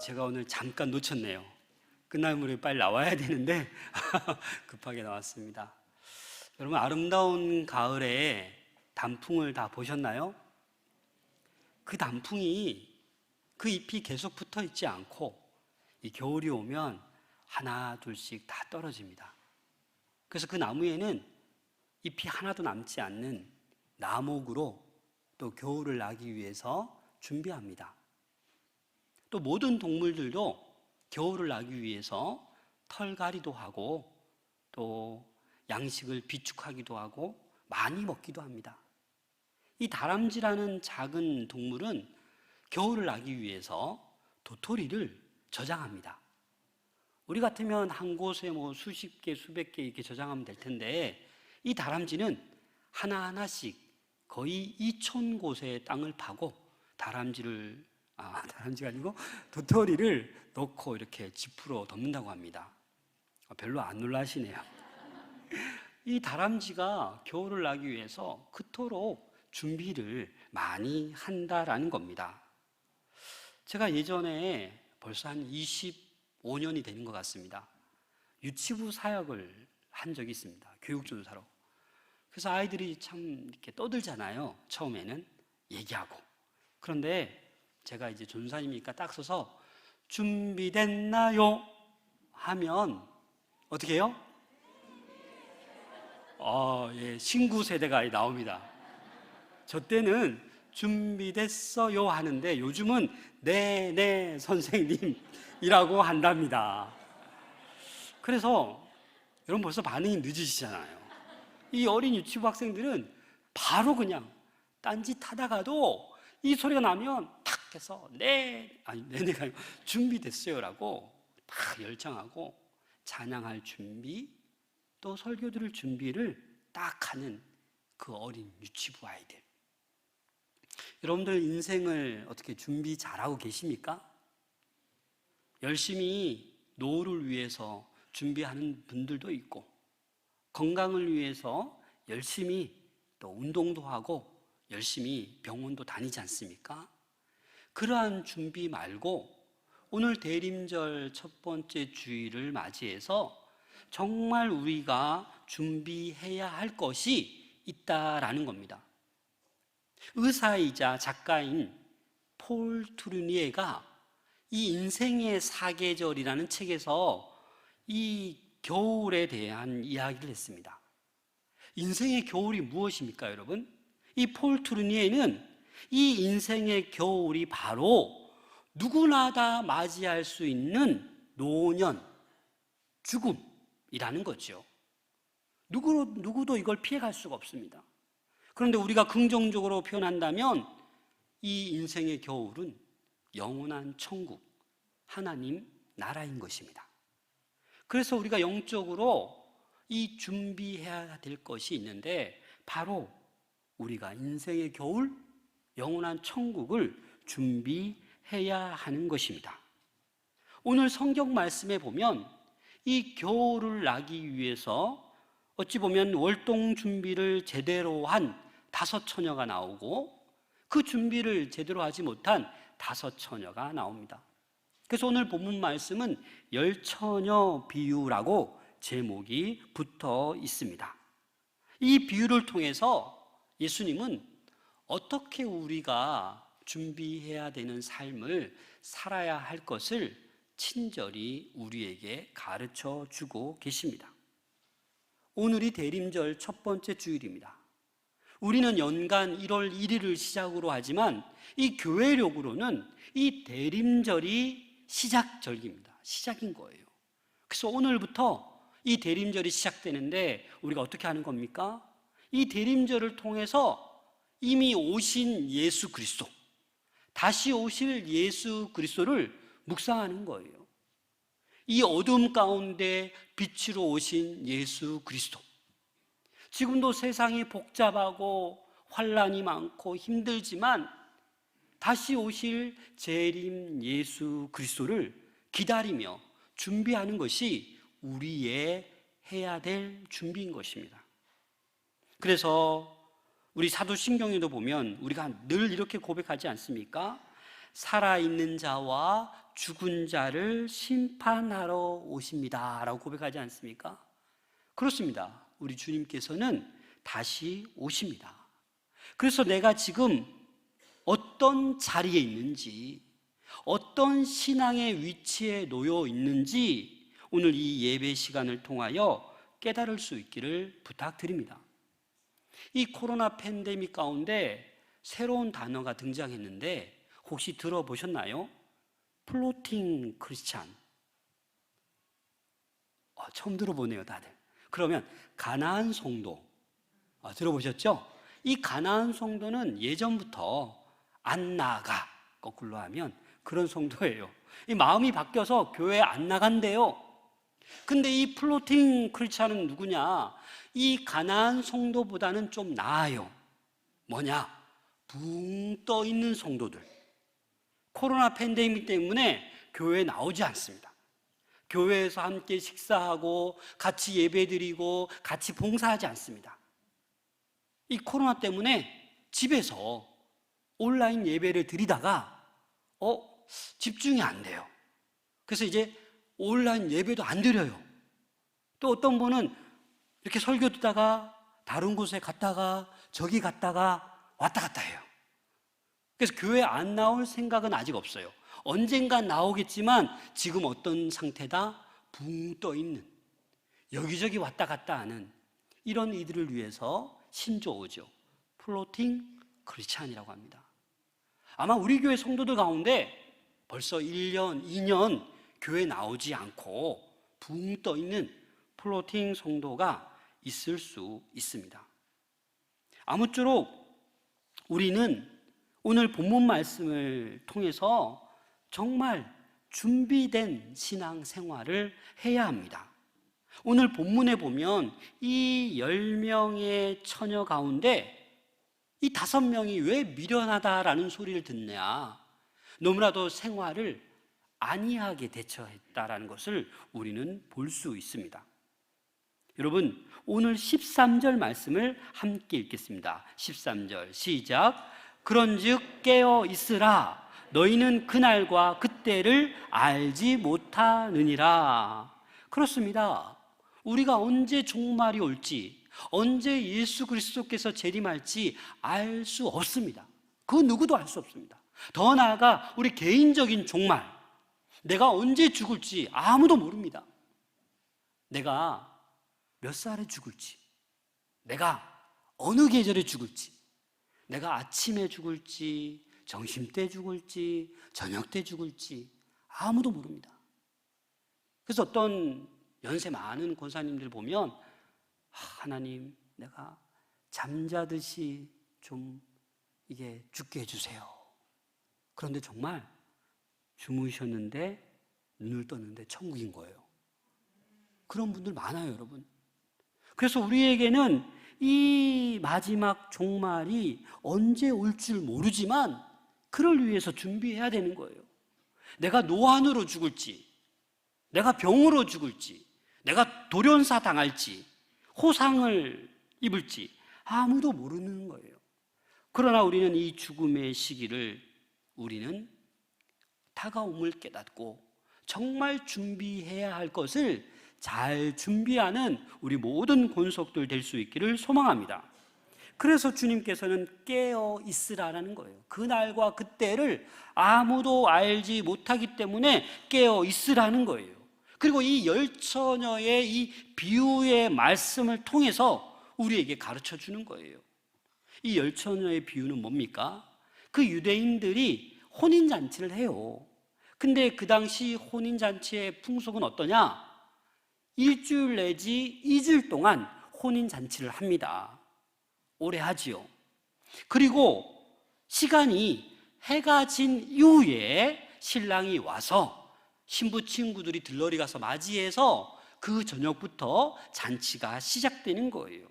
제가 오늘 잠깐 놓쳤네요. 끝나면 우리 빨리 나와야 되는데 급하게 나왔습니다. 여러분, 아름다운 가을에 단풍을 다 보셨나요? 그 단풍이 그 잎이 계속 붙어 있지 않고 이 겨울이 오면 하나 둘씩 다 떨어집니다. 그래서 그 나무에는 잎이 하나도 남지 않는 나목으로 또 겨울을 나기 위해서 준비합니다. 또 모든 동물들도 겨울을 나기 위해서 털갈이도 하고 또 양식을 비축하기도 하고 많이 먹기도 합니다. 이 다람쥐라는 작은 동물은 겨울을 나기 위해서 도토리를 저장합니다. 우리 같으면 한 곳에 수십 개, 수백 개 이렇게 저장하면 될 텐데 이 다람쥐는 하나하나씩 거의 2천 곳의 땅을 파고 다람쥐가 아니고 도토리를 넣고 이렇게 지프로 덮는다고 합니다. 별로 안 놀라시네요. 이 다람쥐가 겨울을 나기 위해서 그토록 준비를 많이 한다라는 겁니다. 제가 예전에 벌써 한 25년이 되는 것 같습니다. 유치부 사역을 한 적이 있습니다. 교육전사로. 그래서 아이들이 참 이렇게 떠들잖아요. 처음에는 얘기하고. 그런데 제가 이제 전사님이니까 딱 서서 준비됐나요? 하면 어떻게 해요? 예, 신구 세대가 나옵니다. 저 때는 준비됐어요 하는데 요즘은 네 선생님이라고 한답니다. 그래서 여러분 벌써 반응이 늦으시잖아요. 이 어린 유치부 학생들은 바로 그냥 딴짓 하다가도 이 소리가 나면 탁 해서 네네가 아니고 준비됐어요라고 막 열정하고 찬양할 준비 또 설교 들을 준비를 딱 하는 그 어린 유치부 아이들. 여러분들 인생을 어떻게 준비 잘하고 계십니까? 열심히 노후를 위해서 준비하는 분들도 있고 건강을 위해서 열심히 또 운동도 하고 열심히 병원도 다니지 않습니까? 그러한 준비 말고 오늘 대림절 첫 번째 주일을 맞이해서 정말 우리가 준비해야 할 것이 있다라는 겁니다. 의사이자 작가인 폴 투르니에가 이 인생의 사계절이라는 책에서 이 겨울에 대한 이야기를 했습니다. 인생의 겨울이 무엇입니까, 여러분? 이 폴 투르니에는 이 인생의 겨울이 바로 누구나 다 맞이할 수 있는 노년, 죽음이라는 거죠. 누구도 이걸 피해갈 수가 없습니다. 그런데 우리가 긍정적으로 표현한다면 이 인생의 겨울은 영원한 천국, 하나님 나라인 것입니다. 그래서 우리가 영적으로 이 준비해야 될 것이 있는데 바로 우리가 인생의 겨울, 영원한 천국을 준비해야 하는 것입니다. 오늘 성경 말씀에 보면 이 겨울을 나기 위해서 어찌 보면 월동 준비를 제대로 한 5처녀가 나오고 그 준비를 제대로 하지 못한 5처녀가 나옵니다. 그래서 오늘 본문 말씀은 열처녀 비유라고 제목이 붙어 있습니다. 이 비유를 통해서 예수님은 어떻게 우리가 준비해야 되는 삶을 살아야 할 것을 친절히 우리에게 가르쳐 주고 계십니다. 오늘이 대림절 첫 번째 주일입니다. 우리는 연간 1월 1일을 시작으로 하지만 이 교회력으로는 이 대림절이 시작절기입니다. 시작인 거예요. 그래서 오늘부터 이 대림절이 시작되는데 우리가 어떻게 하는 겁니까? 이 대림절을 통해서 이미 오신 예수 그리스도, 다시 오실 예수 그리스도를 묵상하는 거예요. 이 어둠 가운데 빛으로 오신 예수 그리스도. 지금도 세상이 복잡하고 환란이 많고 힘들지만 다시 오실 재림 예수 그리스도를 기다리며 준비하는 것이 우리의 해야 될 준비인 것입니다. 그래서 우리 사도신경에도 보면 우리가 늘 이렇게 고백하지 않습니까? 살아있는 자와 죽은 자를 심판하러 오십니다 라고 고백하지 않습니까? 그렇습니다. 우리 주님께서는 다시 오십니다. 그래서 내가 지금 어떤 자리에 있는지, 어떤 신앙의 위치에 놓여 있는지 오늘 이 예배 시간을 통하여 깨달을 수 있기를 부탁드립니다. 이 코로나 팬데믹 가운데 새로운 단어가 등장했는데 혹시 들어보셨나요? 플로팅 크리스찬. 처음 들어보네요, 다들. 그러면 가나안 성도 들어보셨죠? 이 가나안 성도는 예전부터 안 나가, 거꾸로 하면 그런 성도예요. 이 마음이 바뀌어서 교회에 안 나간대요. 근데 이 플로팅 크리스찬은 누구냐? 이 가나안 성도보다는 좀 나아요. 뭐냐? 붕 떠 있는 성도들. 코로나 팬데믹 때문에 교회에 나오지 않습니다. 교회에서 함께 식사하고 같이 예배드리고 같이 봉사하지 않습니다. 이 코로나 때문에 집에서 온라인 예배를 드리다가 집중이 안 돼요. 그래서 이제 온라인 예배도 안 드려요. 또 어떤 분은 이렇게 설교 듣다가 다른 곳에 갔다가 저기 갔다가 왔다 갔다 해요. 그래서 교회 안 나올 생각은 아직 없어요. 언젠간 나오겠지만 지금 어떤 상태다? 붕 떠 있는, 여기저기 왔다 갔다 하는 이런 이들을 위해서 신조어죠. 플로팅 크리스찬이라고 합니다. 아마 우리 교회 성도들 가운데 벌써 1년, 2년 교회 나오지 않고 붕 떠 있는 플로팅 성도가 있을 수 있습니다. 아무쪼록 우리는 오늘 본문 말씀을 통해서 정말 준비된 신앙 생활을 해야 합니다. 오늘 본문에 보면 이 10명의 처녀 가운데 이 5명이 왜 미련하다라는 소리를 듣냐? 너무나도 생활을 안이하게 대처했다라는 것을 우리는 볼 수 있습니다. 여러분, 오늘 13절 말씀을 함께 읽겠습니다. 13절 시작. 그런즉 깨어 있으라. 너희는 그날과 그때를 알지 못하느니라. 그렇습니다. 우리가 언제 종말이 올지, 언제 예수 그리스도께서 재림할지 알 수 없습니다. 그 누구도 알 수 없습니다. 더 나아가 우리 개인적인 종말, 내가 언제 죽을지 아무도 모릅니다. 내가 몇 살에 죽을지, 내가 어느 계절에 죽을지, 내가 아침에 죽을지, 점심때 죽을지, 저녁때 죽을지 아무도 모릅니다. 그래서 어떤 연세 많은 권사님들 보면 하나님, 내가 잠자듯이 좀 이게 죽게 해주세요. 그런데 정말 주무셨는데 눈을 떴는데 천국인 거예요. 그런 분들 많아요, 여러분. 그래서 우리에게는 이 마지막 종말이 언제 올 줄 모르지만 그를 위해서 준비해야 되는 거예요. 내가 노안으로 죽을지, 내가 병으로 죽을지, 내가 돌연사 당할지, 호상을 입을지 아무도 모르는 거예요. 그러나 우리는 이 죽음의 시기를 우리는 다가옴을 깨닫고 정말 준비해야 할 것을 잘 준비하는 우리 모든 권속들 될 수 있기를 소망합니다. 그래서 주님께서는 깨어 있으라는 거예요. 그날과 그때를 아무도 알지 못하기 때문에 깨어 있으라는 거예요. 그리고 이 10처녀의 이 비유의 말씀을 통해서 우리에게 가르쳐 주는 거예요. 이 10처녀의 비유는 뭡니까? 그 유대인들이 혼인잔치를 해요. 근데 그 당시 혼인잔치의 풍속은 어떠냐? 일주일 내지 2주일 동안 혼인잔치를 합니다. 오래 하지요. 그리고 시간이 해가 진 이후에 신랑이 와서 신부 친구들이 들러리 가서 맞이해서 그 저녁부터 잔치가 시작되는 거예요.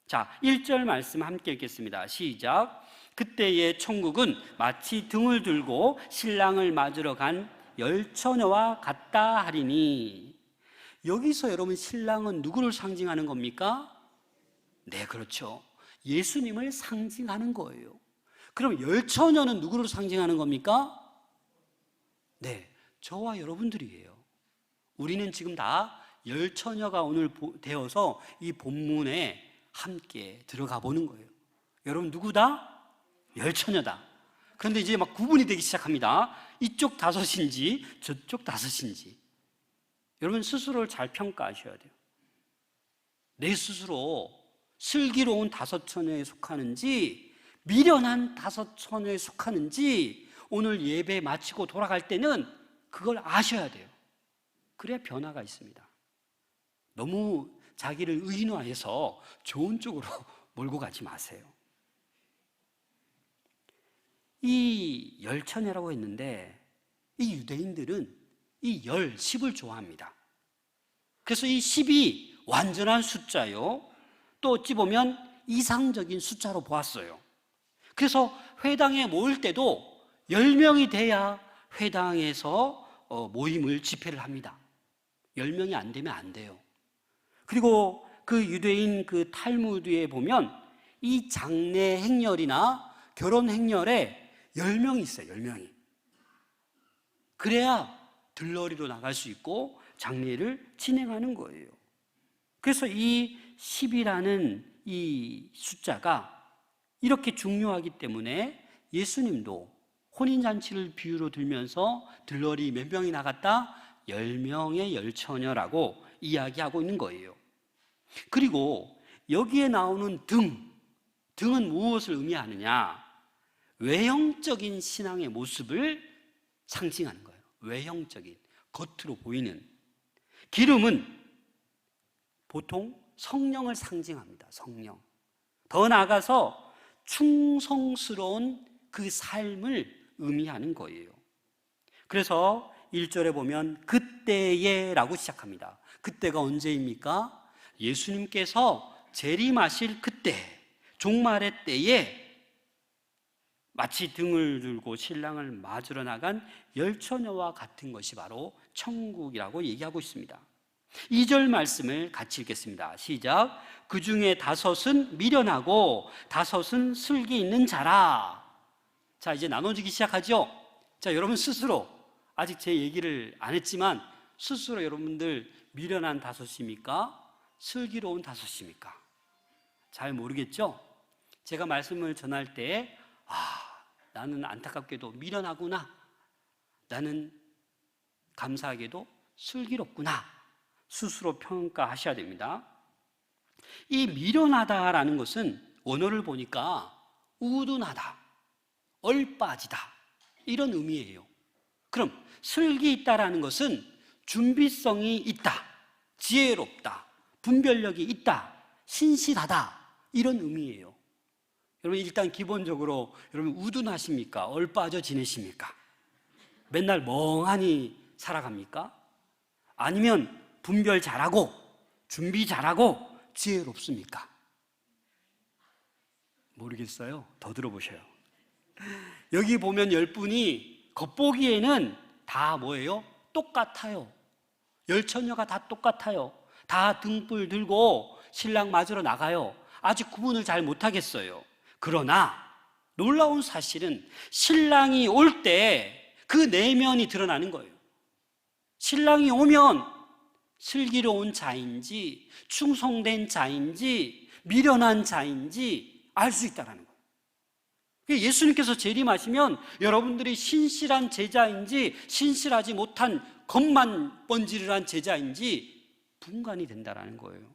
자, 1절 말씀 함께 읽겠습니다. 시작. 그때의 천국은 마치 등을 들고 신랑을 맞으러 간 10처녀와 같다 하리니. 여기서 여러분, 신랑은 누구를 상징하는 겁니까? 네, 그렇죠. 예수님을 상징하는 거예요. 그럼 10처녀는 누구를 상징하는 겁니까? 네, 저와 여러분들이에요. 우리는 지금 다 열처녀가 오늘 되어서 이 본문에 함께 들어가 보는 거예요. 여러분 누구다? 열처녀다. 그런데 이제 막 구분이 되기 시작합니다. 이쪽 다섯인지 저쪽 다섯인지. 여러분 스스로를 잘 평가하셔야 돼요. 내 스스로 슬기로운 다섯 처녀에 속하는지 미련한 다섯 처녀에 속하는지 오늘 예배 마치고 돌아갈 때는 그걸 아셔야 돼요. 그래야 변화가 있습니다. 너무 자기를 의인화해서 좋은 쪽으로 몰고 가지 마세요. 이 열처녀라고 했는데 이 유대인들은 이 10을 좋아합니다. 그래서 이 10이 완전한 숫자요, 또 어찌 보면 이상적인 숫자로 보았어요. 그래서 회당에 모일 때도 10명이 돼야 회당에서 모임을 집회를 합니다. 10명이 안 되면 안 돼요. 그리고 그 유대인 그 탈무드에 보면 이 장례 행렬이나 결혼 행렬에 10명이 있어요. 10명이. 그래야 들러리로 나갈 수 있고 장례를 진행하는 거예요. 그래서 이 10이라는 이 숫자가 이렇게 중요하기 때문에 예수님도 혼인잔치를 비유로 들면서 들러리 몇 명이 나갔다? 10명의 열처녀라고 이야기하고 있는 거예요. 그리고 여기에 나오는 등은 무엇을 의미하느냐? 외형적인 신앙의 모습을 상징하는 거예요. 외형적인, 겉으로 보이는. 기름은 보통 성령을 상징합니다. 성령. 더 나아가서 충성스러운 그 삶을 의미하는 거예요. 그래서 1절에 보면 그때에 라고 시작합니다. 그때가 언제입니까? 예수님께서 재림하실 그때, 종말의 때에 마치 등을 들고 신랑을 맞으러 나간 열처녀와 같은 것이 바로 천국이라고 얘기하고 있습니다. 2절 말씀을 같이 읽겠습니다. 시작. 그 중에 5은 미련하고 5은 슬기 있는 자라. 자, 이제 나눠지기 시작하죠. 자, 여러분 스스로, 아직 제 얘기를 안 했지만 스스로 여러분들 미련한 5입니까? 슬기로운 5입니까? 잘 모르겠죠? 제가 말씀을 전할 때 나는 안타깝게도 미련하구나, 나는 감사하게도 슬기롭구나, 스스로 평가하셔야 됩니다. 이 미련하다라는 것은 원어를 보니까 우둔하다, 얼빠지다, 이런 의미예요. 그럼 슬기 있다라는 것은 준비성이 있다, 지혜롭다, 분별력이 있다, 신실하다, 이런 의미예요. 여러분 일단 기본적으로 여러분 우둔하십니까? 얼빠져 지내십니까? 맨날 멍하니 살아갑니까? 아니면 분별 잘하고 준비 잘하고 지혜롭습니까? 모르겠어요. 더 들어보셔요. 여기 보면 10분이 겉보기에는 다 뭐예요? 똑같아요. 열처녀가 다 똑같아요. 다 등불 들고 신랑 맞으러 나가요. 아직 구분을 잘 못하겠어요. 그러나 놀라운 사실은 신랑이 올 때 그 내면이 드러나는 거예요. 신랑이 오면 슬기로운 자인지 충성된 자인지 미련한 자인지 알 수 있다는 거예요. 예수님께서 재림하시면 여러분들이 신실한 제자인지 신실하지 못한 겉만 번지르한 제자인지 분간이 된다는 거예요.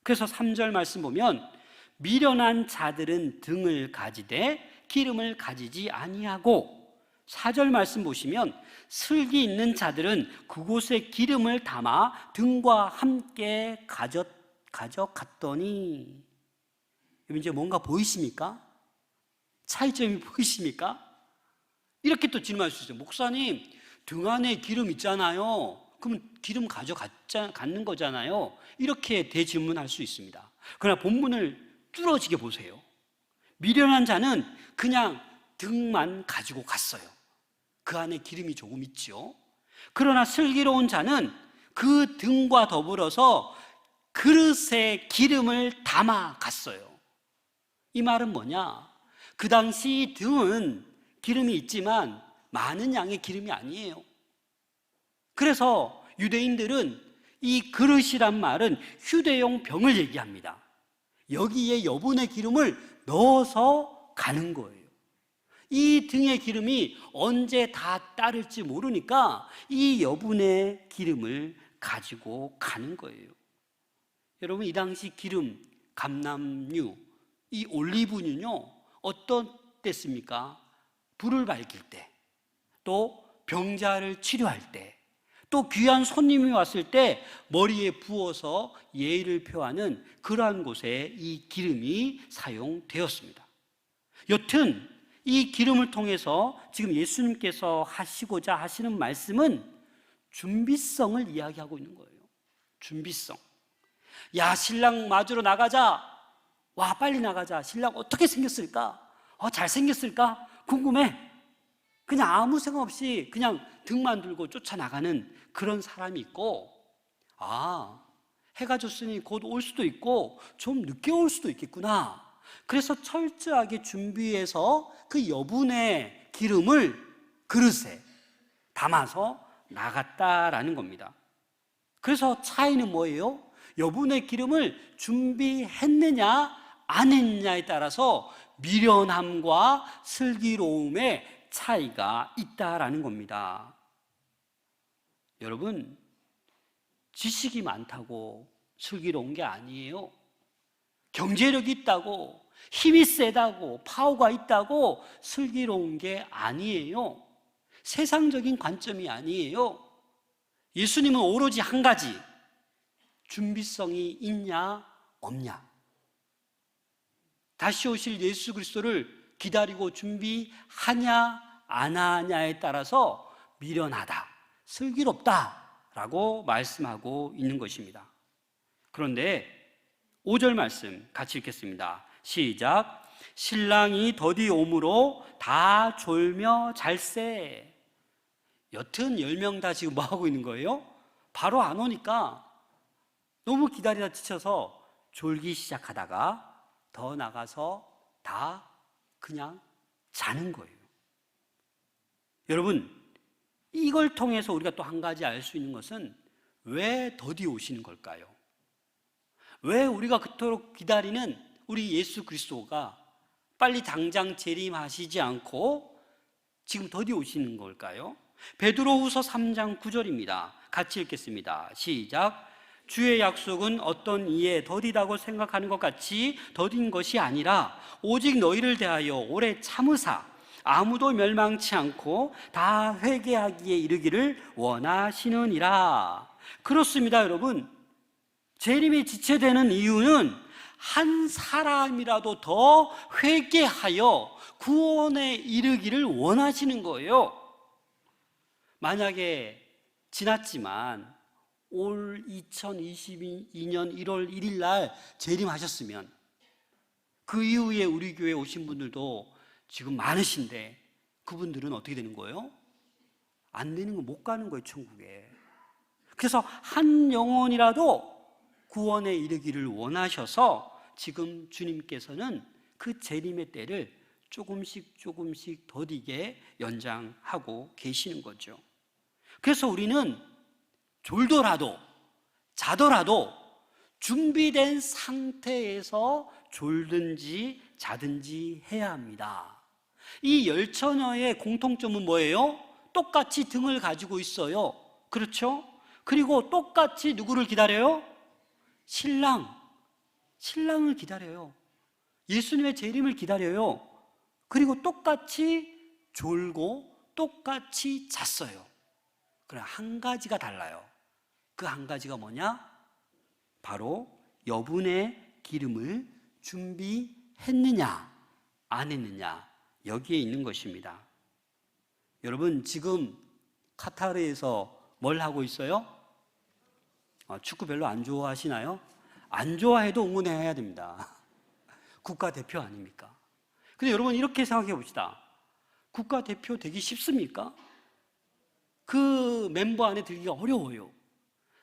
그래서 3절 말씀 보면 미련한 자들은 등을 가지되 기름을 가지지 아니하고, 4절 말씀 보시면 슬기 있는 자들은 그곳에 기름을 담아 등과 함께 가져갔더니. 이제 뭔가 보이십니까? 차이점이 보이십니까? 이렇게 또 질문할 수 있어요. 목사님, 등 안에 기름 있잖아요. 그럼 기름 갖는 거잖아요. 이렇게 대질문할 수 있습니다. 그러나 본문을 뚫어지게 보세요. 미련한 자는 그냥 등만 가지고 갔어요. 그 안에 기름이 조금 있죠. 그러나 슬기로운 자는 그 등과 더불어서 그릇에 기름을 담아 갔어요. 이 말은 뭐냐? 그 당시 등은 기름이 있지만 많은 양의 기름이 아니에요. 그래서 유대인들은 이 그릇이란 말은 휴대용 병을 얘기합니다. 여기에 여분의 기름을 넣어서 가는 거예요. 이 등의 기름이 언제 다 따를지 모르니까 이 여분의 기름을 가지고 가는 거예요. 여러분, 이 당시 기름, 감람유, 이 올리브유는요, 어떤 때습니까? 불을 밝힐 때, 또 병자를 치료할 때, 또 귀한 손님이 왔을 때 머리에 부어서 예의를 표하는 그러한 곳에 이 기름이 사용되었습니다. 여튼 이 기름을 통해서 지금 예수님께서 하시고자 하시는 말씀은 준비성을 이야기하고 있는 거예요. 준비성. 야, 신랑 맞으러 나가자. 와, 빨리 나가자. 신랑 어떻게 생겼을까? 잘생겼을까? 궁금해. 그냥 아무 생각 없이 그냥 등만 들고 쫓아나가는 그런 사람이 있고, 해가 졌으니 곧 올 수도 있고 좀 늦게 올 수도 있겠구나. 그래서 철저하게 준비해서 그 여분의 기름을 그릇에 담아서 나갔다라는 겁니다. 그래서 차이는 뭐예요? 여분의 기름을 준비했느냐 안 했느냐에 따라서 미련함과 슬기로움의 차이가 있다라는 겁니다. 여러분, 지식이 많다고 슬기로운 게 아니에요. 경제력이 있다고, 힘이 세다고, 파워가 있다고 슬기로운 게 아니에요. 세상적인 관점이 아니에요. 예수님은 오로지 한 가지, 준비성이 있냐 없냐. 다시 오실 예수 그리스도를 기다리고 준비하냐 안 하냐에 따라서 미련하다, 슬기롭다라고 말씀하고 있는 것입니다. 그런데 5절 말씀 같이 읽겠습니다. 시작. 신랑이 더디 오므로 다 졸며 잘세. 여튼 10명 다 지금 뭐 하고 있는 거예요? 바로 안 오니까 너무 기다리다 지쳐서 졸기 시작하다가 더 나가서 다 그냥 자는 거예요. 여러분, 이걸 통해서 우리가 또 한 가지 알 수 있는 것은 왜 더디 오시는 걸까요? 왜 우리가 그토록 기다리는 우리 예수 그리스도가 빨리 당장 재림하시지 않고 지금 더디 오시는 걸까요? 베드로후서 3장 9절입니다. 같이 읽겠습니다. 시작. 주의 약속은 어떤 이에 더디다고 생각하는 것 같이 더딘 것이 아니라 오직 너희를 대하여 오래 참으사 아무도 멸망치 않고 다 회개하기에 이르기를 원하시느니라. 그렇습니다, 여러분. 재림이 지체되는 이유는 한 사람이라도 더 회개하여 구원에 이르기를 원하시는 거예요. 만약에 지났지만 올 2022년 1월 1일 날 재림하셨으면 그 이후에 우리 교회에 오신 분들도 지금 많으신데 그분들은 어떻게 되는 거예요? 안 되는 거, 못 가는 거예요, 천국에. 그래서 한 영혼이라도 구원에 이르기를 원하셔서 지금 주님께서는 그 재림의 때를 조금씩 더디게 연장하고 계시는 거죠. 그래서 우리는 졸더라도 자더라도 준비된 상태에서 졸든지 자든지 해야 합니다. 이 열처녀의 공통점은 뭐예요? 똑같이 등을 가지고 있어요. 그렇죠? 그리고 똑같이 누구를 기다려요? 신랑을 기다려요. 예수님의 재림을 기다려요. 그리고 똑같이 졸고 똑같이 잤어요. 그러나 한 가지가 달라요. 그 한 가지가 뭐냐? 바로 여분의 기름을 준비했느냐 안 했느냐, 여기에 있는 것입니다. 여러분, 지금 카타르에서 뭘 하고 있어요? 축구 별로 안 좋아하시나요? 안 좋아해도 응원해야 됩니다. 국가대표 아닙니까? 근데 여러분, 이렇게 생각해 봅시다. 국가대표 되기 쉽습니까? 그 멤버 안에 들기가 어려워요.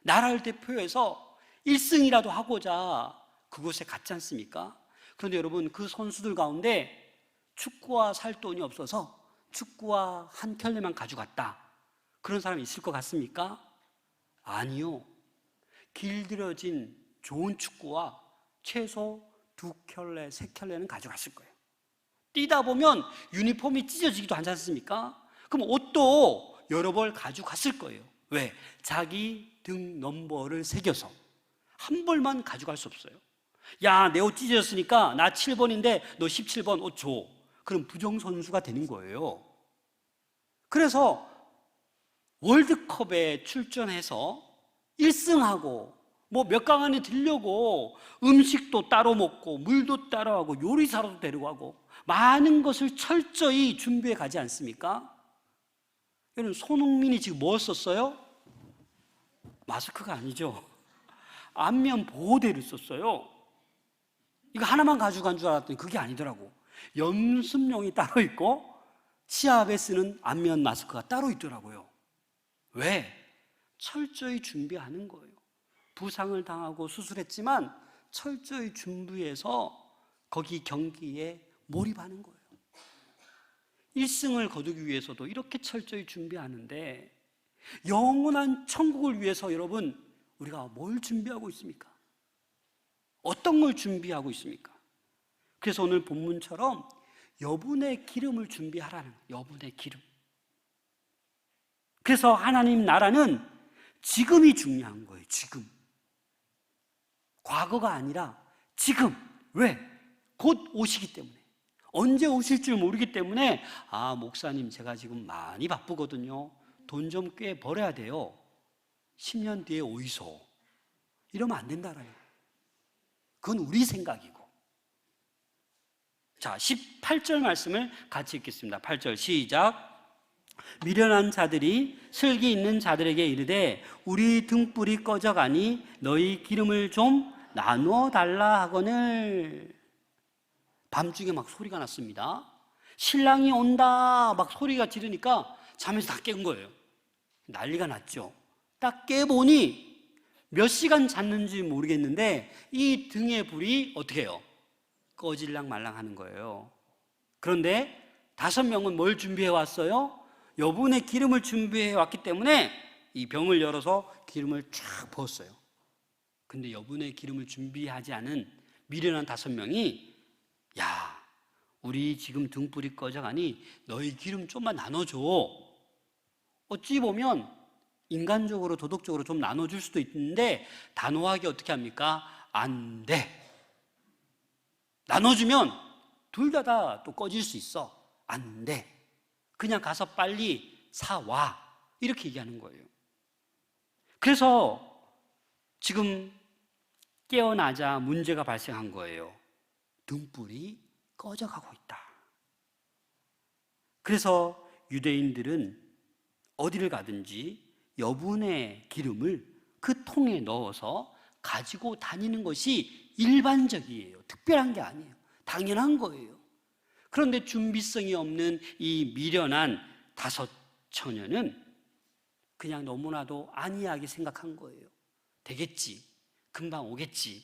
나라를 대표해서 1승이라도 하고자 그곳에 갔지 않습니까? 그런데 여러분, 그 선수들 가운데 축구화 살 돈이 없어서 축구화 한 켤레만 가져갔다. 그런 사람이 있을 것 같습니까? 아니요. 길들여진 좋은 축구화 최소 2켤레, 3켤레는 가져갔을 거예요. 뛰다 보면 유니폼이 찢어지기도 하지 않습니까? 그럼 옷도 여러 벌 가져갔을 거예요. 왜? 자기 등 넘버를 새겨서. 한 벌만 가져갈 수 없어요. 야, 내 옷 찢어졌으니까 나 7번인데 너 17번 옷 줘. 그럼 부정선수가 되는 거예요. 그래서 월드컵에 출전해서 1승하고 뭐 몇 강 안에 들려고 음식도 따로 먹고 물도 따로 하고 요리사로도 데리고 가고 많은 것을 철저히 준비해 가지 않습니까? 여러분, 손흥민이 지금 뭐 썼어요? 마스크가 아니죠. 안면 보호대를 썼어요. 이거 하나만 가져간 줄 알았더니 그게 아니더라고. 연습용이 따로 있고 시합에 쓰는 안면 마스크가 따로 있더라고요. 왜? 철저히 준비하는 거예요. 부상을 당하고 수술했지만 철저히 준비해서 거기 경기에 몰입하는 거예요. 1승을 거두기 위해서도 이렇게 철저히 준비하는데 영원한 천국을 위해서 여러분, 우리가 뭘 준비하고 있습니까? 어떤 걸 준비하고 있습니까? 그래서 오늘 본문처럼 여분의 기름을 준비하라는 거예요. 여분의 기름. 그래서 하나님 나라는 지금이 중요한 거예요. 지금. 과거가 아니라 지금. 왜? 곧 오시기 때문에. 언제 오실 줄 모르기 때문에 아, 목사님 제가 지금 많이 바쁘거든요. 돈 좀 꽤 벌어야 돼요. 10년 뒤에 오이소. 이러면 안 된다라는 거예요. 그건 우리 생각이고. 자, 18절 말씀을 같이 읽겠습니다. 8절 시작. 미련한 자들이 슬기 있는 자들에게 이르되 우리 등불이 꺼져가니 너희 기름을 좀 나누어 달라 하거늘. 밤중에 막 소리가 났습니다. 신랑이 온다 막 소리가 지르니까 잠에서 다 깬 거예요. 난리가 났죠. 딱 깨보니 몇 시간 잤는지 모르겠는데 이 등의 불이 어떻게 해요? 꺼질랑 말랑 하는 거예요. 그런데 5명은 뭘 준비해 왔어요? 여분의 기름을 준비해 왔기 때문에 이 병을 열어서 기름을 쫙 부었어요. 근데 여분의 기름을 준비하지 않은 미련한 5명이 야, 우리 지금 등불이 꺼져가니 너희 기름 좀만 나눠줘. 어찌 보면 인간적으로 도덕적으로 좀 나눠줄 수도 있는데 단호하게 어떻게 합니까? 안 돼. 나눠주면 둘 다 또 꺼질 수 있어. 안 돼. 그냥 가서 빨리 사와. 이렇게 얘기하는 거예요. 그래서 지금 깨어나자 문제가 발생한 거예요. 등불이 꺼져가고 있다. 그래서 유대인들은 어디를 가든지 여분의 기름을 그 통에 넣어서 가지고 다니는 것이 일반적이에요. 특별한 게 아니에요. 당연한 거예요. 그런데 준비성이 없는 이 미련한 5 처녀는 그냥 너무나도 안이하게 생각한 거예요. 되겠지. 금방 오겠지.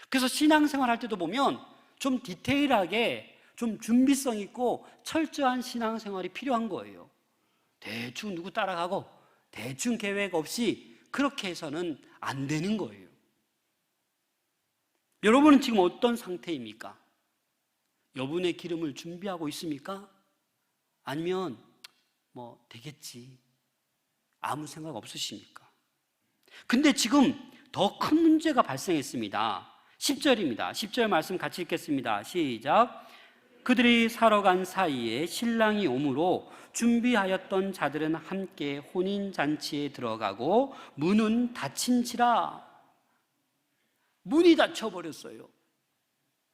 그래서 신앙생활 할 때도 보면 좀 디테일하게 좀 준비성 있고 철저한 신앙생활이 필요한 거예요. 대충 누구 따라가고 대충 계획 없이 그렇게 해서는 안 되는 거예요. 여러분은 지금 어떤 상태입니까? 여분의 기름을 준비하고 있습니까? 아니면 뭐 되겠지, 아무 생각 없으십니까? 근데 지금 더 큰 문제가 발생했습니다. 10절입니다. 10절 말씀 같이 읽겠습니다. 시작. 그들이 사러 간 사이에 신랑이 오므로 준비하였던 자들은 함께 혼인잔치에 들어가고 문은 닫힌지라. 문이 닫혀버렸어요.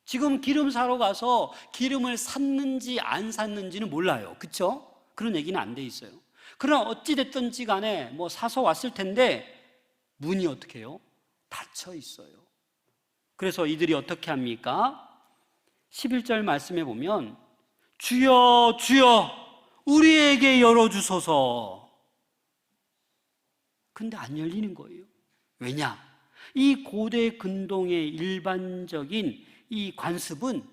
지금 기름 사러 가서 기름을 샀는지 안 샀는지는 몰라요. 그렇죠? 그런 얘기는 안 돼 있어요. 그러나 어찌됐든지 간에 뭐 사서 왔을 텐데 문이 어떻게 해요? 닫혀 있어요. 그래서 이들이 어떻게 합니까? 11절 말씀에 보면 주여 주여 우리에게 열어주소서. 근데 안 열리는 거예요. 왜냐? 이 고대 근동의 일반적인 이 관습은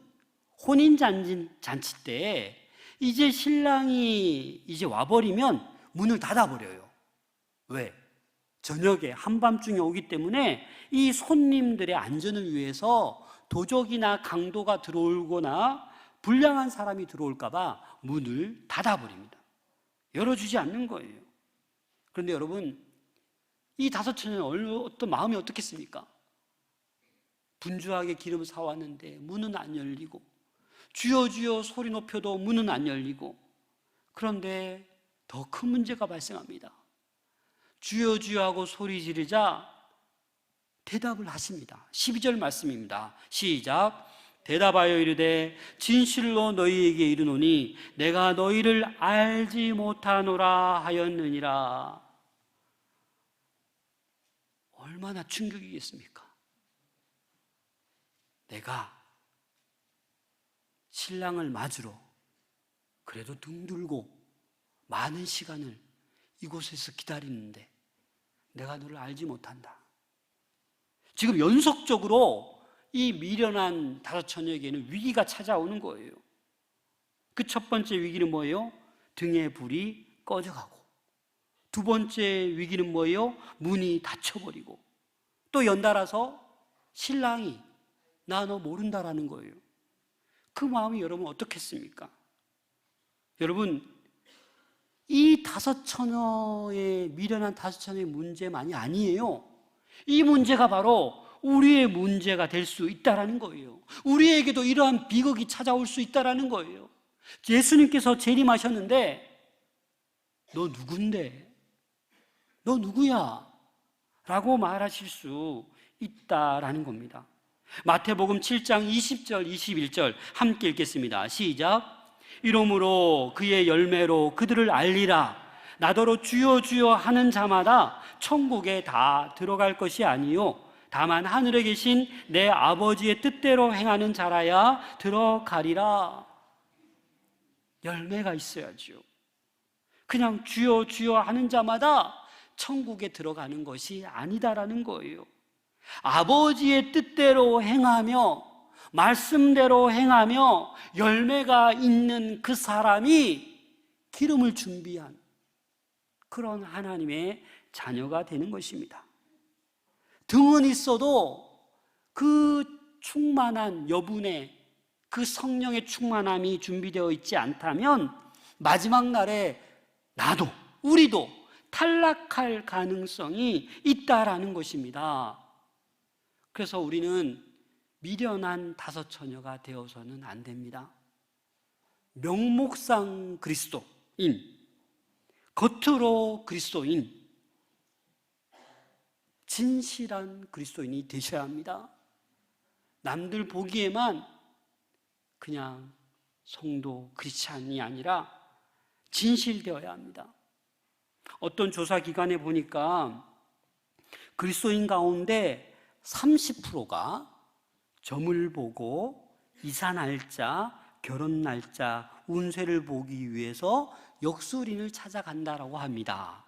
혼인잔치 때 이제 신랑이 이제 와버리면 문을 닫아버려요. 왜? 저녁에 한밤중에 오기 때문에 이 손님들의 안전을 위해서 도적이나 강도가 들어오거나 불량한 사람이 들어올까봐 문을 닫아버립니다. 열어주지 않는 거예요. 그런데 여러분, 이 다섯 처녀는 어떤 마음이 어떻겠습니까? 분주하게 기름 사왔는데 문은 안 열리고, 주여 주여 소리 높여도 문은 안 열리고, 그런데 더 큰 문제가 발생합니다. 주여 주여 하고 소리 지르자 대답을 하십니다. 12절 말씀입니다. 시작. 대답하여 이르되 진실로 너희에게 이르노니 내가 너희를 알지 못하노라 하였느니라. 얼마나 충격이겠습니까? 내가 신랑을 맞으러 그래도 등 들고 많은 시간을 이곳에서 기다리는데 내가 너를 알지 못한다. 지금 연속적으로 이 미련한 다섯 처녀에게는 위기가 찾아오는 거예요. 그 첫 번째 위기는 뭐예요? 등의 불이 꺼져가고, 두 번째 위기는 뭐예요? 문이 닫혀버리고, 또 연달아서 신랑이 나 너 모른다라는 거예요. 그 마음이 여러분 어떻겠습니까? 여러분, 이 다섯 처녀의 미련한 다섯 처녀의 문제만이 아니에요. 이 문제가 바로 우리의 문제가 될 수 있다라는 거예요. 우리에게도 이러한 비극이 찾아올 수 있다라는 거예요. 예수님께서 재림하셨는데 너 누군데? 너 누구야? 라고 말하실 수 있다라는 겁니다. 마태복음 7장 20절 21절 함께 읽겠습니다. 시작. 이러므로 그의 열매로 그들을 알리라. 나더러 주여 주여 하는 자마다 천국에 다 들어갈 것이 아니요 다만 하늘에 계신 내 아버지의 뜻대로 행하는 자라야 들어가리라. 열매가 있어야죠. 그냥 주여 주여 하는 자마다 천국에 들어가는 것이 아니다라는 거예요. 아버지의 뜻대로 행하며 말씀대로 행하며 열매가 있는 그 사람이 기름을 준비한 그런 하나님의 자녀가 되는 것입니다. 등은 있어도 그 충만한 여분의 그 성령의 충만함이 준비되어 있지 않다면 마지막 날에 나도 우리도 탈락할 가능성이 있다라는 것입니다. 그래서 우리는 미련한 다섯 처녀가 되어서는 안 됩니다. 명목상 그리스도인, 겉으로 그리스도인, 진실한 그리스도인이 되셔야 합니다. 남들 보기에만 그냥 성도 크리스찬이 아니라 진실되어야 합니다. 어떤 조사 기관에 보니까 그리스도인 가운데 30%가 점을 보고 이사 날짜, 결혼 날짜, 운세를 보기 위해서 역술인을 찾아간다라고 합니다.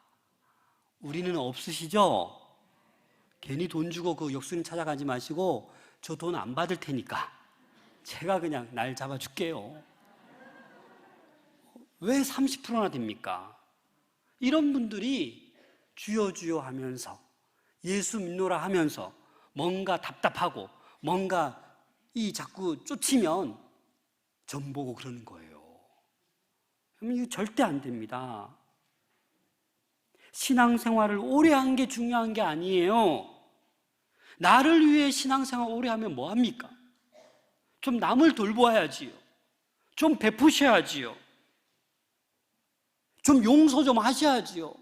우리는 없으시죠? 괜히 돈 주고 그 역술인 찾아가지 마시고 저 돈 안 받을 테니까 제가 그냥 날 잡아줄게요. 왜 30%나 됩니까? 이런 분들이 주여 주여 하면서 예수 믿노라 하면서 뭔가 답답하고 뭔가 자꾸 쫓이면 점 보고 그러는 거예요. 그럼 이거 절대 안 됩니다. 신앙생활을 오래 한 게 중요한 게 아니에요. 나를 위해 신앙생활 오래 하면 뭐 합니까? 좀 남을 돌보아야지요. 좀 베푸셔야지요. 좀 용서 좀 하셔야지요.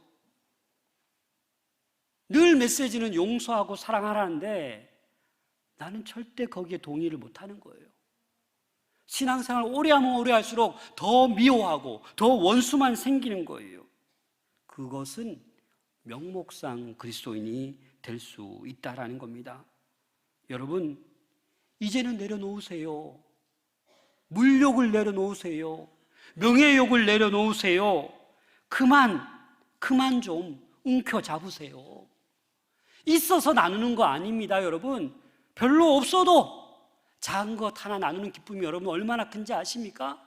늘 메시지는 용서하고 사랑하라는데 나는 절대 거기에 동의를 못하는 거예요. 신앙생활 오래 하면 오래 할수록 더 미워하고 더 원수만 생기는 거예요. 그것은 명목상 그리스도인이 될 수 있다라는 겁니다. 여러분, 이제는 내려놓으세요. 물욕을 내려놓으세요. 명예욕을 내려놓으세요. 그만 좀 움켜잡으세요. 있어서 나누는 거 아닙니다, 여러분. 별로 없어도 작은 것 하나 나누는 기쁨이 여러분 얼마나 큰지 아십니까?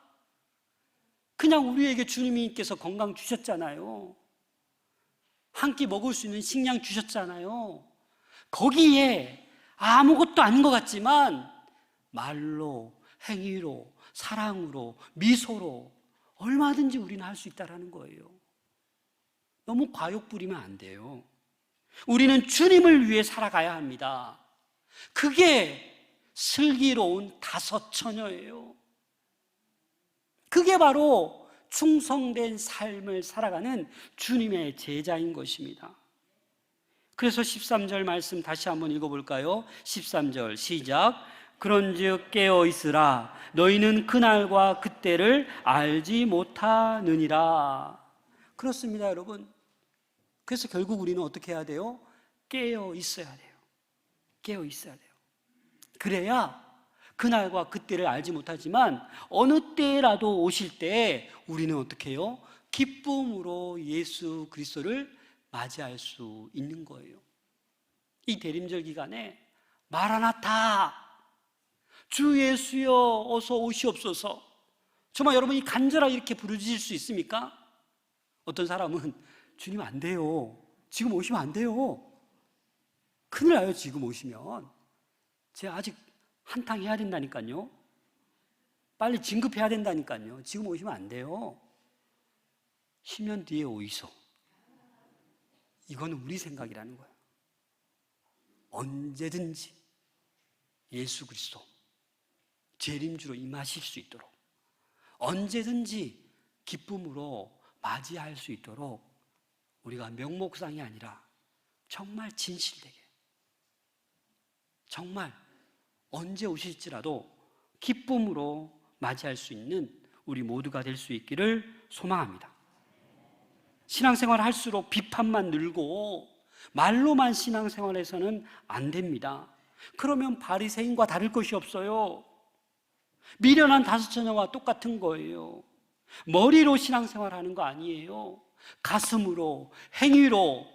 그냥 우리에게 주님께서 건강 주셨잖아요. 한 끼 먹을 수 있는 식량 주셨잖아요. 거기에 아무것도 아닌 것 같지만 말로, 행위로, 사랑으로, 미소로 얼마든지 우리는 할 수 있다는 거예요. 너무 과욕 부리면 안 돼요. 우리는 주님을 위해 살아가야 합니다. 그게 슬기로운 다섯 처녀예요. 그게 바로 충성된 삶을 살아가는 주님의 제자인 것입니다. 그래서 13절 말씀 다시 한번 읽어볼까요? 13절 시작. 그런즉 깨어 있으라. 너희는 그날과 그때를 알지 못하느니라. 그렇습니다, 여러분. 그래서 결국 우리는 어떻게 해야 돼요? 깨어 있어야 돼요. 깨어 있어야 돼요. 그래야 그날과 그때를 알지 못하지만 어느 때라도 오실 때 우리는 어떻게 해요? 기쁨으로 예수 그리스도를 맞이할 수 있는 거예요. 이 대림절 기간에 마라나타, 주 예수여 어서 오시옵소서. 정말 여러분이 간절하게 이렇게 부르짖을 수 있습니까? 어떤 사람은 주님 안 돼요. 지금 오시면 안 돼요. 큰일 나요. 지금 오시면 제가 아직 한탕 해야 된다니까요. 빨리 진급해야 된다니까요. 지금 오시면 안 돼요. 10년 뒤에 오이소. 이건 우리 생각이라는 거예요. 언제든지 예수 그리스도 재림주로 임하실 수 있도록, 언제든지 기쁨으로 맞이할 수 있도록 우리가 명목상이 아니라 정말 진실되게, 정말 언제 오실지라도 기쁨으로 맞이할 수 있는 우리 모두가 될 수 있기를 소망합니다. 신앙생활을 할수록 비판만 늘고 말로만 신앙생활해서는 안 됩니다. 그러면 바리새인과 다를 것이 없어요. 미련한 다섯 처녀와 똑같은 거예요. 머리로 신앙생활하는 거 아니에요. 가슴으로, 행위로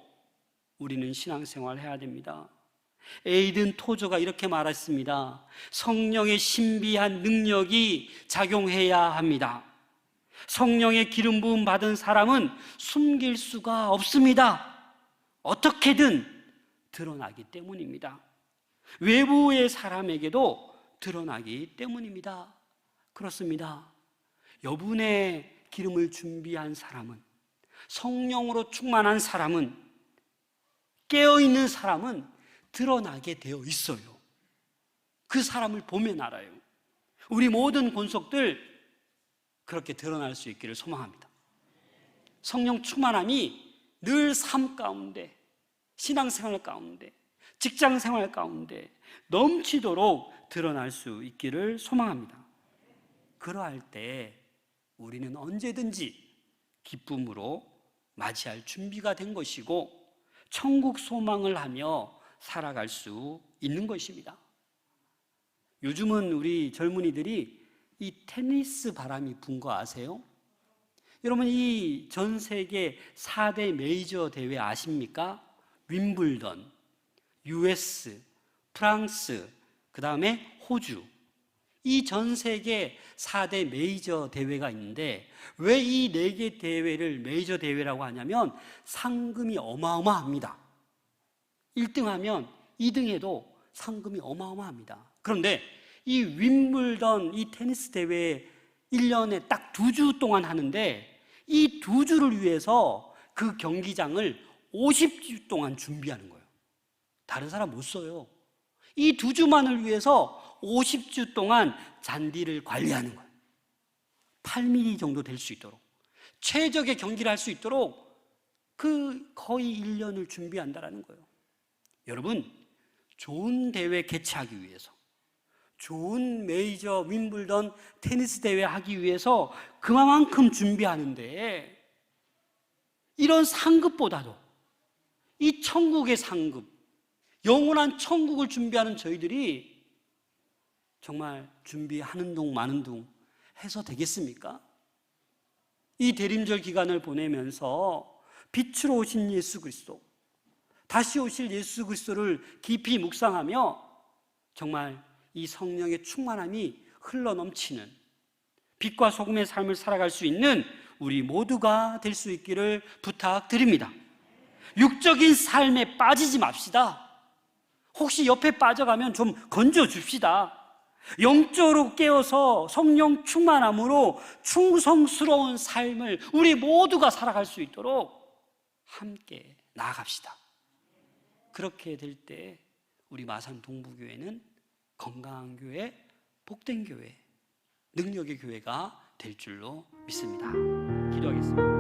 우리는 신앙생활을 해야 됩니다. 에이든 토저가 이렇게 말했습니다. 성령의 신비한 능력이 작용해야 합니다. 성령의 기름 부음 받은 사람은 숨길 수가 없습니다. 어떻게든 드러나기 때문입니다. 외부의 사람에게도 드러나기 때문입니다. 그렇습니다. 여분의 기름을 준비한 사람은, 성령으로 충만한 사람은, 깨어있는 사람은 드러나게 되어 있어요. 그 사람을 보면 알아요. 우리 모든 권속들 그렇게 드러날 수 있기를 소망합니다. 성령 충만함이 늘 삶 가운데, 신앙생활 가운데, 직장생활 가운데 넘치도록 드러날 수 있기를 소망합니다. 그러할 때 우리는 언제든지 기쁨으로 맞이할 준비가 된 것이고 천국 소망을 하며 살아갈 수 있는 것입니다. 요즘은 우리 젊은이들이 이 테니스 바람이 분 거 아세요? 여러분, 이 전 세계 4대 메이저 대회 아십니까? 윈블던, US, 프랑스, 그 다음에 호주. 이 전 세계 4대 메이저 대회가 있는데 왜 이 4개 대회를 메이저 대회라고 하냐면 상금이 어마어마합니다. 1등하면 2등해도 상금이 어마어마합니다. 그런데 이 윈블던, 이 테니스 대회 1년에 딱 2주 동안 하는데 이 2주를 위해서 그 경기장을 50주 동안 준비하는 거예요. 다른 사람 못 써요. 이 2주만을 위해서 50주 동안 잔디를 관리하는 거예요. 8mm 정도 될 수 있도록, 최적의 경기를 할 수 있도록 그 거의 1년을 준비한다는 거예요. 여러분, 좋은 대회 개최하기 위해서, 좋은 메이저 윈블던 테니스 대회 하기 위해서 그만큼 준비하는데 이런 상급보다도 이 천국의 상급, 영원한 천국을 준비하는 저희들이 정말 준비하는 둥 마는 둥 해서 되겠습니까? 이 대림절 기간을 보내면서 빛으로 오신 예수 그리스도, 다시 오실 예수 그리스도를 깊이 묵상하며 정말 이 성령의 충만함이 흘러넘치는 빛과 소금의 삶을 살아갈 수 있는 우리 모두가 될 수 있기를 부탁드립니다. 육적인 삶에 빠지지 맙시다. 혹시 옆에 빠져가면 좀 건져줍시다. 영적으로 깨어서 성령 충만함으로 충성스러운 삶을 우리 모두가 살아갈 수 있도록 함께 나아갑시다. 그렇게 될 때 우리 마산 동부교회는 건강한 교회, 복된 교회, 능력의 교회가 될 줄로 믿습니다. 기도하겠습니다.